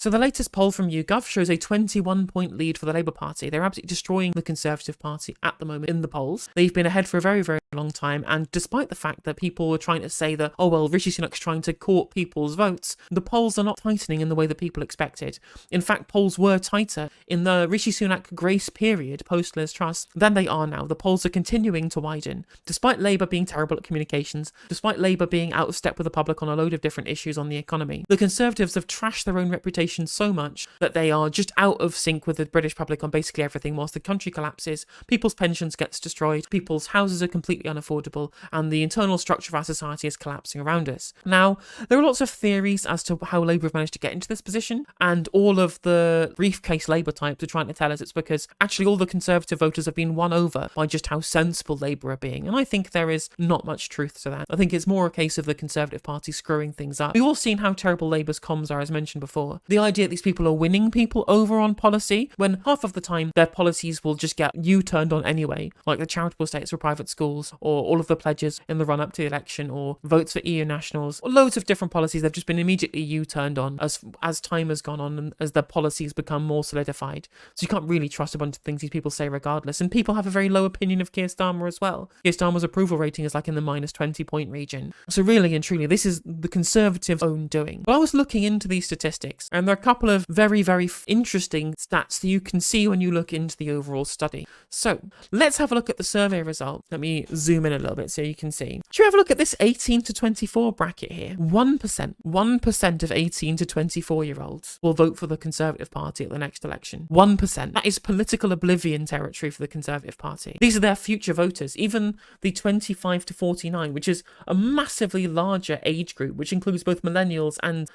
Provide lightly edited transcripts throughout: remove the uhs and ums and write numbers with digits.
So the latest poll from YouGov shows a 21-point lead for the Labour Party. They're absolutely destroying the Conservative Party at the moment in the polls. They've been ahead for a very, very long time, and despite the fact that people were trying to say that, oh well, Rishi Sunak's trying to court people's votes, the polls are not tightening in the way that people expected. In fact, polls were tighter in the Rishi Sunak grace period post-Liz Truss than they are now. The polls are continuing to widen. Despite Labour being terrible at communications, despite Labour being out of step with the public on a load of different issues on the economy, the Conservatives have trashed their own reputation so much that they are just out of sync with the British public on basically everything. Whilst the country collapses, people's pensions gets destroyed, people's houses are completely unaffordable, and the internal structure of our society is collapsing around us. Now, there are lots of theories as to how Labour have managed to get into this position, and all of the briefcase Labour types are trying to tell us it's because actually all the Conservative voters have been won over by just how sensible Labour are being, and I think there is not much truth to that. I think it's more a case of the Conservative Party screwing things up. We've all seen how terrible Labour's comms are, as mentioned before. The idea that these people are winning people over on policy, when half of the time their policies will just get U-turned on anyway, like the charitable status for private schools, or all of the pledges in the run-up to the election, or votes for EU nationals, or loads of different policies that have just been immediately U-turned on as time has gone on and as their policies become more solidified. So you can't really trust a bunch of things these people say regardless. And people have a very low opinion of Keir Starmer as well. Keir Starmer's approval rating is like in the minus 20-point region. So really and truly, this is the Conservatives' own doing. But I was looking into these statistics, and there are a couple of very, very interesting stats that you can see when you look into the overall study. So let's have a look at the survey result. Let me zoom in a little bit so you can see. Should we have a look at this 18 to 24 bracket here? 1% of 18 to 24-year-olds will vote for the Conservative Party at the next election. 1%. That is political oblivion territory for the Conservative Party. These are their future voters. Even the 25 to 49, which is a massively larger age group, which includes both millennials and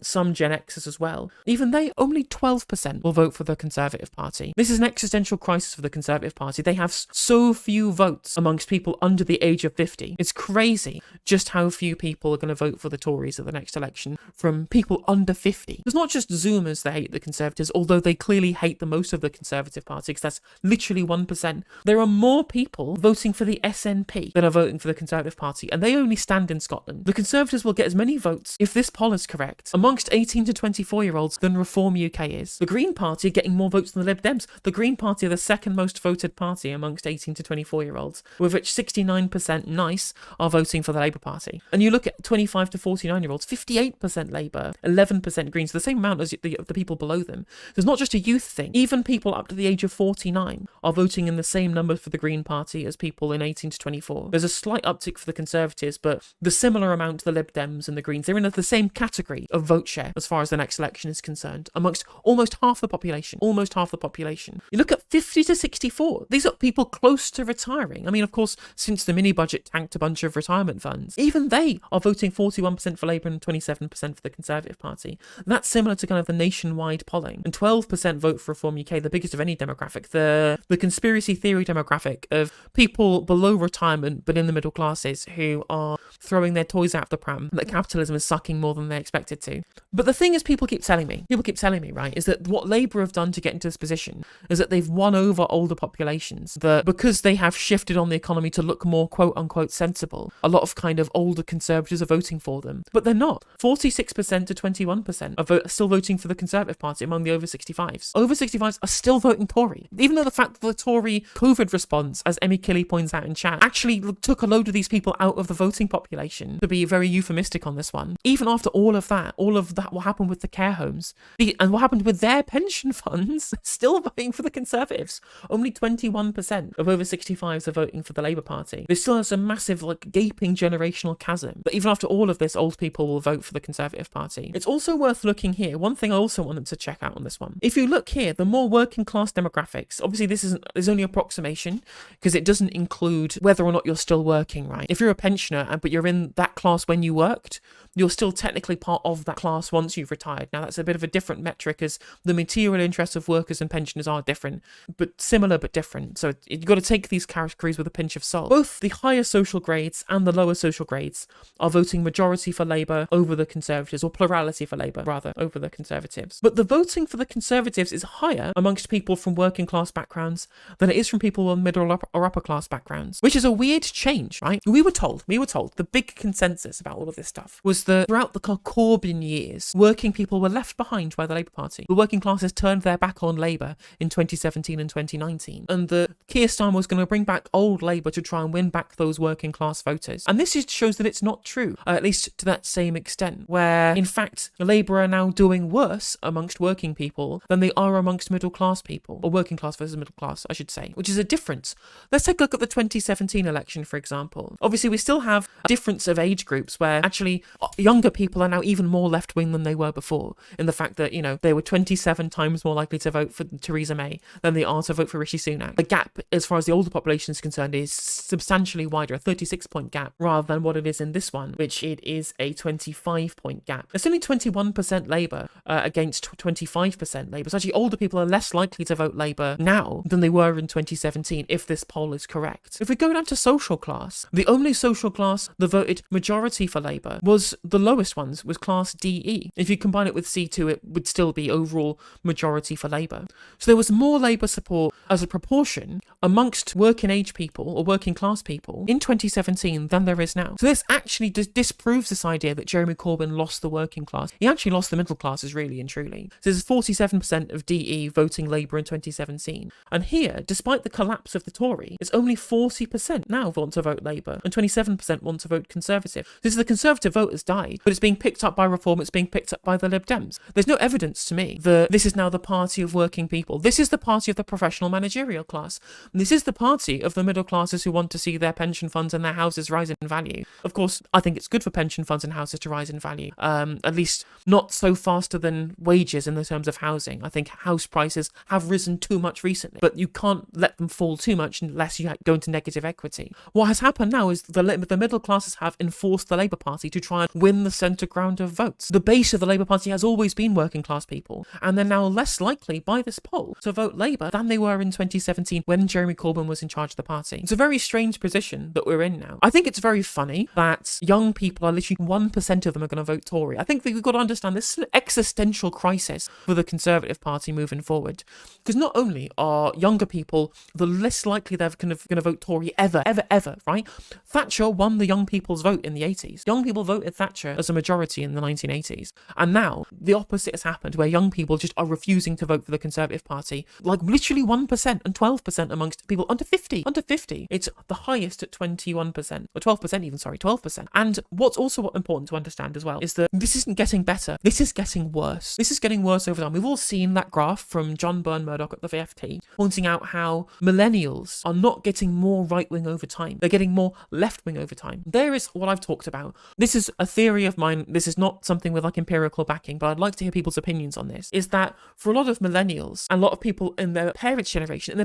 some Gen Xers as well. Even they, only 12% will vote for the Conservative Party. This is an existential crisis for the Conservative Party. They have so few votes amongst people under the age of 50. It's crazy just how few people are going to vote for the Tories at the next election from people under 50. It's not just Zoomers that hate the Conservatives, although they clearly hate the most of the Conservative Party, because that's literally 1%. There are more people voting for the SNP than are voting for the Conservative Party, and they only stand in Scotland. The Conservatives will get as many votes, if this poll is correct, amongst 18 to 24-year-olds than Reform UK is. The Green Party are getting more votes than the Lib Dems. The Green Party are the second most voted party amongst 18 to 24-year-olds, with which 69% nice are voting for the Labour Party. And you look at 25 to 49-year-olds, 58% Labour, 11% Greens, the same amount as the people below them. So it's not just a youth thing. Even people up to the age of 49 are voting in the same numbers for the Green Party as people in 18 to 24. There's a slight uptick for the Conservatives, but the similar amount to the Lib Dems and the Greens. They're in the same category of vote share as far as the next election is concerned, amongst almost half the population. Almost half the population. You look at 50 to 64. These are people close to retiring. I mean, of course, since the mini budget tanked a bunch of retirement funds, even they are voting 41% for Labour and 27% for the Conservative Party. That's similar to kind of the nationwide polling. And 12% vote for Reform UK, the biggest of any demographic. The conspiracy theory demographic of people below retirement but in the middle classes who are throwing their toys out of the pram, that capitalism is sucking more than they expected to. But the thing is, people keep telling me, right, is that what Labour have done to get into this position is that they've won over older populations, that because they have shifted on the economy to look more quote-unquote sensible, a lot of kind of older Conservatives are voting for them. But they're not. 46% to 21% are still voting for the Conservative Party among the over 65s. Over 65s are still voting Tory. Even though the fact that the Tory COVID response, as Emmy Killy points out in chat, actually took a load of these people out of the voting population, to be very euphemistic on this one. Even after all of that, what happened with the care homes, and what happened with their pension funds, still voting for the Conservatives. Only 21% of over 65s are voting for the Labour Party. There still is a massive, gaping generational chasm. But even after all of this, old people will vote for the Conservative Party. It's also worth looking here. One thing I also wanted to check out on this one. If you look here, the more working class demographics, obviously there's only approximation, because it doesn't include whether or not you're still working, right? If you're a pensioner, but you're in that class when you worked, you're still technically part of that class once you've retired. Now, that's a bit of a different metric, as the material interests of workers and pensioners are different, but similar but different. So you've got to take these categories with a pinch of salt. Both the higher social grades and the lower social grades are voting majority for Labour over the Conservatives, or plurality for Labour, rather, over the Conservatives. But the voting for the Conservatives is higher amongst people from working class backgrounds than it is from people with middle or upper class backgrounds, which is a weird change, right? We were told, the big consensus about all of this stuff was was that throughout the Corbyn years, working people were left behind by the Labour Party. The working classes turned their back on Labour in 2017 and 2019, and that Keir Starmer was going to bring back old Labour to try and win back those working class voters. And this shows that it's not true, at least to that same extent, where in fact Labour are now doing worse amongst working people than they are amongst middle class people, or working class versus middle class, I should say, which is a difference. Let's take a look at the 2017 election, for example. Obviously, we still have a difference of age groups where actually younger people are now even more left-wing than they were before, in the fact that, they were 27 times more likely to vote for Theresa May than they are to vote for Rishi Sunak. The gap, as far as the older population is concerned, is substantially wider, a 36-point gap, rather than what it is in this one, which it is a 25-point gap. It's only 21% Labour against 25% Labour. So actually, older people are less likely to vote Labour now than they were in 2017, if this poll is correct. If we go down to social class, the only social class that voted majority for Labour was the lowest ones, was class DE. If you combine it with C2, it would still be overall majority for Labour. So there was more Labour support as a proportion amongst working age people or working class people in 2017 than there is now. So this actually disproves this idea that Jeremy Corbyn lost the working class. He actually lost the middle classes, really and truly. So there's 47% of DE voting Labour in 2017. And here, despite the collapse of the Tory, it's only 40% now want to vote Labour and 27% want to vote Conservative. This is the Conservative vote has died, but it's being picked up by Reform, it's being picked up by the Lib Dems. There's no evidence to me that this is now the party of working people. This is the party of the professional managerial class. This is the party of the middle classes who want to see their pension funds and their houses rise in value. Of course, I think it's good for pension funds and houses to rise in value, at least not so faster than wages in the terms of housing. I think house prices have risen too much recently, but you can't let them fall too much unless you go into negative equity. What has happened now is the middle classes have enforced the Labour Party to try and win the centre ground of votes. The base of the Labour Party has always been working class people, and they're now less likely by this poll to vote Labour than they were in 2017 when Jeremy Corbyn was in charge of the party. It's a very strange position that we're in now. I think it's very funny that young people are literally 1% of them are going to vote Tory. I think that we've got to understand this is an existential crisis for the Conservative Party moving forward. Because not only are younger people the less likely they're going to vote Tory ever, right? Thatcher won the young people's vote in the 80s. Young people voted Thatcher as a majority in the 1980s. And now the opposite has happened, where young people just are refusing to vote for the Conservative Party. Like literally 1% and 12% amongst people under 50. Under 50. It's the highest at 21%. Or 12% even, sorry, 12%. And what's also important to understand as well is that this isn't getting better. This is getting worse. This is getting worse over time. We've all seen that graph from John Byrne-Murdoch at the VFT, pointing out how millennials are not getting more right-wing over time. They're getting more left-wing over time. There is what I've talked about. This is a theory of mine. This is not something with like empirical backing, but I'd like to hear people's opinions on this, is that for a lot of millennials and a lot of people in their parents' generation,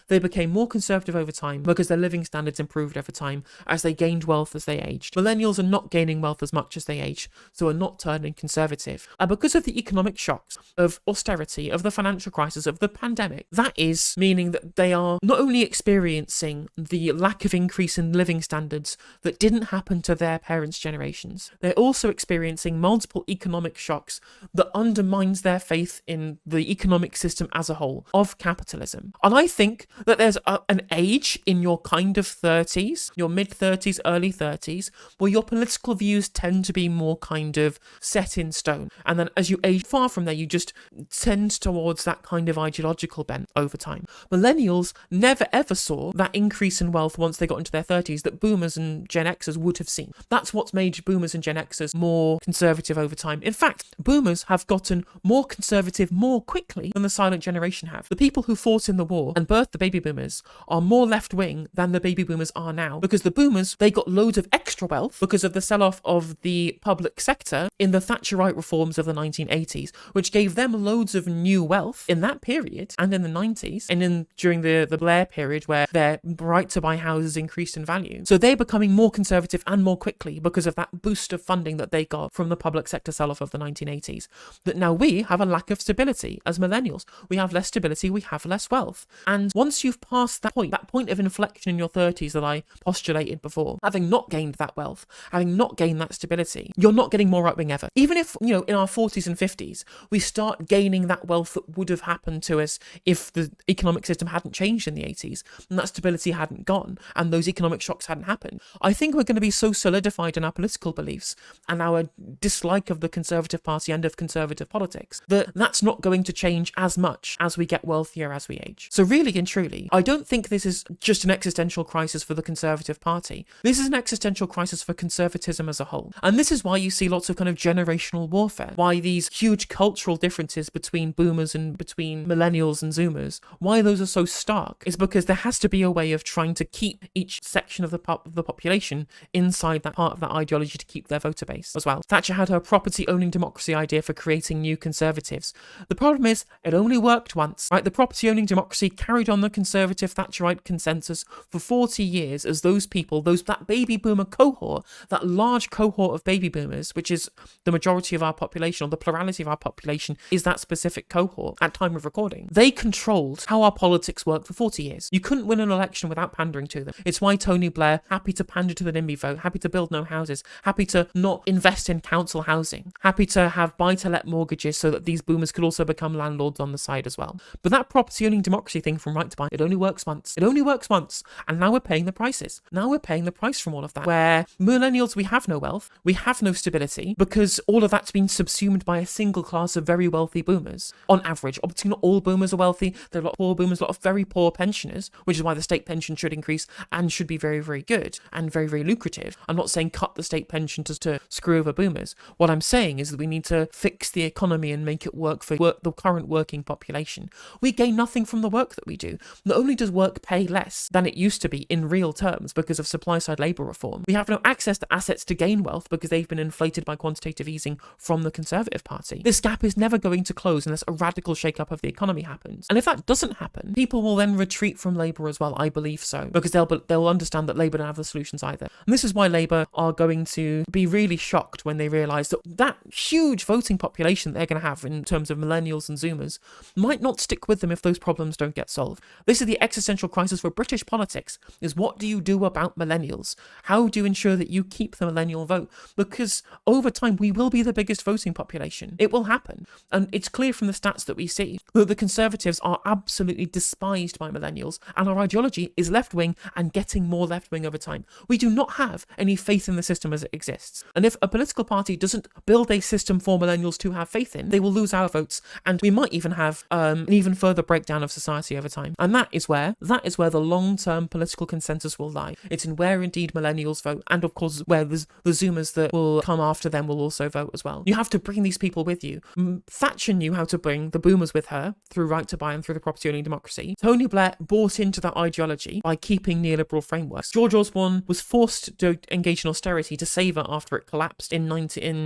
they became more conservative over time because their living standards improved over time as they gained wealth as they aged. Millennials are not gaining wealth as much as they age, so are not turning conservative. And because of the economic shocks of austerity, of the financial crisis, of the pandemic, that is meaning that they are not only experiencing the lack of increase in living standards that didn't happen to their parents' generations, they're also experiencing multiple economic shocks that undermines their faith in the economic system as a whole of capitalism. And I think that there's an age in your kind of 30s, your mid-30s, early 30s, where your political views tend to be more kind of set in stone. And then as you age far from there, you just tend towards that kind of ideological bent over time. Millennials never ever saw that increase in wealth once they got into their 30s that boomers and Gen Xers would have seen. That's what's made boomers and Gen Xers more conservative over time. In fact, boomers have gotten more conservative more quickly than the silent generation have. The people who fought in the war and birthed the baby boomers are more left-wing than the baby boomers are now, because the boomers, they got loads of extra wealth because of the sell-off of the public sector in the Thatcherite reforms of the 1980s, which gave them loads of new wealth in that period and in the 90s and during the Blair period, where their right to buy houses increased in value. So they're becoming more conservative and more quickly because of that boost of funding that they got from the public sector sell-off of the 1980s. That now we have a lack of stability as millennials. We have less stability, we have less wealth. And once you've passed that point of inflection in your 30s that I postulated before, having not gained that wealth, having not gained that stability, you're not getting more right-wing ever. Even if, in our 40s and 50s, we start gaining that wealth that would have happened to us if the economic system hadn't changed in the 80s, and that stability hadn't gone, and those economic shocks hadn't happened, I think we're going to be so solidified in our political political beliefs and our dislike of the Conservative Party and of conservative politics, that's not going to change as much as we get wealthier as we age. So really and truly, I don't think this is just an existential crisis for the Conservative Party. This is an existential crisis for conservatism as a whole. And this is why you see lots of kind of generational warfare, why these huge cultural differences between boomers and between millennials and zoomers, why those are so stark, is because there has to be a way of trying to keep each section of the population inside that part of that ideology to keep their voter base as well. Thatcher had her property-owning democracy idea for creating new conservatives. The problem is, it only worked once, right? The property-owning democracy carried on the conservative Thatcherite consensus for 40 years as those people, that baby boomer cohort, that large cohort of baby boomers, which is the majority of our population, or the plurality of our population, is that specific cohort at time of recording. They controlled how our politics worked for 40 years. You couldn't win an election without pandering to them. It's why Tony Blair, happy to pander to the NIMBY vote, happy to build no houses, happy to not invest in council housing, happy to have buy-to-let mortgages so that these boomers could also become landlords on the side as well. But that property-owning democracy thing from right to buy, it only works once. It only works once. And now we're paying the prices. Now we're paying the price from all of that, where millennials, we have no wealth, we have no stability, because all of that's been subsumed by a single class of very wealthy boomers. On average, obviously not all boomers are wealthy. There are a lot of poor boomers, a lot of very poor pensioners, which is why the state pension should increase and should be very, very good and very, very lucrative. I'm not saying cut the state pension to screw over boomers. What I'm saying is that we need to fix the economy and make it work for the current working population. We gain nothing from the work that we do. Not only does work pay less than it used to be in real terms because of supply-side labour reform, we have no access to assets to gain wealth because they've been inflated by quantitative easing from the Conservative Party. This gap is never going to close unless a radical shake-up of the economy happens. And if that doesn't happen, people will then retreat from Labour as well, I believe so, because they'll understand that Labour don't have the solutions either. And this is why Labour are going to be really shocked when they realise that huge voting population they're going to have in terms of millennials and zoomers might not stick with them if those problems don't get solved. This is the existential crisis for British politics, is what do you do about millennials? How do you ensure that you keep the millennial vote? Because over time, we will be the biggest voting population. It will happen. And it's clear from the stats that we see that the Conservatives are absolutely despised by millennials, and our ideology is left-wing and getting more left-wing over time. We do not have any faith in the system as it exists. And if a political party doesn't build a system for millennials to have faith in, they will lose our votes, and we might even have an even further breakdown of society over time. And that is where the long-term political consensus will lie. It's in where indeed millennials vote, and of course where the zoomers that will come after them will also vote as well. You have to bring these people with you. Thatcher knew how to bring the boomers with her through right to buy and through the property-owning democracy. Tony Blair bought into that ideology by keeping neoliberal frameworks. George Osborne was forced to engage in austerity to save it after it collapsed in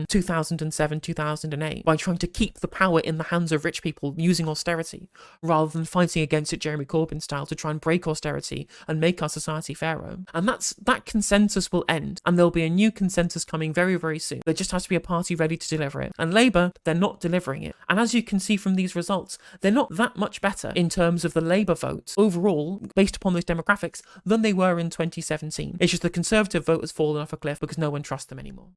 2007, 2008 by trying to keep the power in the hands of rich people using austerity rather than fighting against it Jeremy Corbyn style to try and break austerity and make our society fairer. And that consensus will end, and there'll be a new consensus coming very, very soon. There just has to be a party ready to deliver it. And Labour, they're not delivering it. And as you can see from these results, they're not that much better in terms of the Labour vote overall, based upon those demographics, than they were in 2017. It's just the Conservative vote has fallen off a cliff because no one trusts them anymore.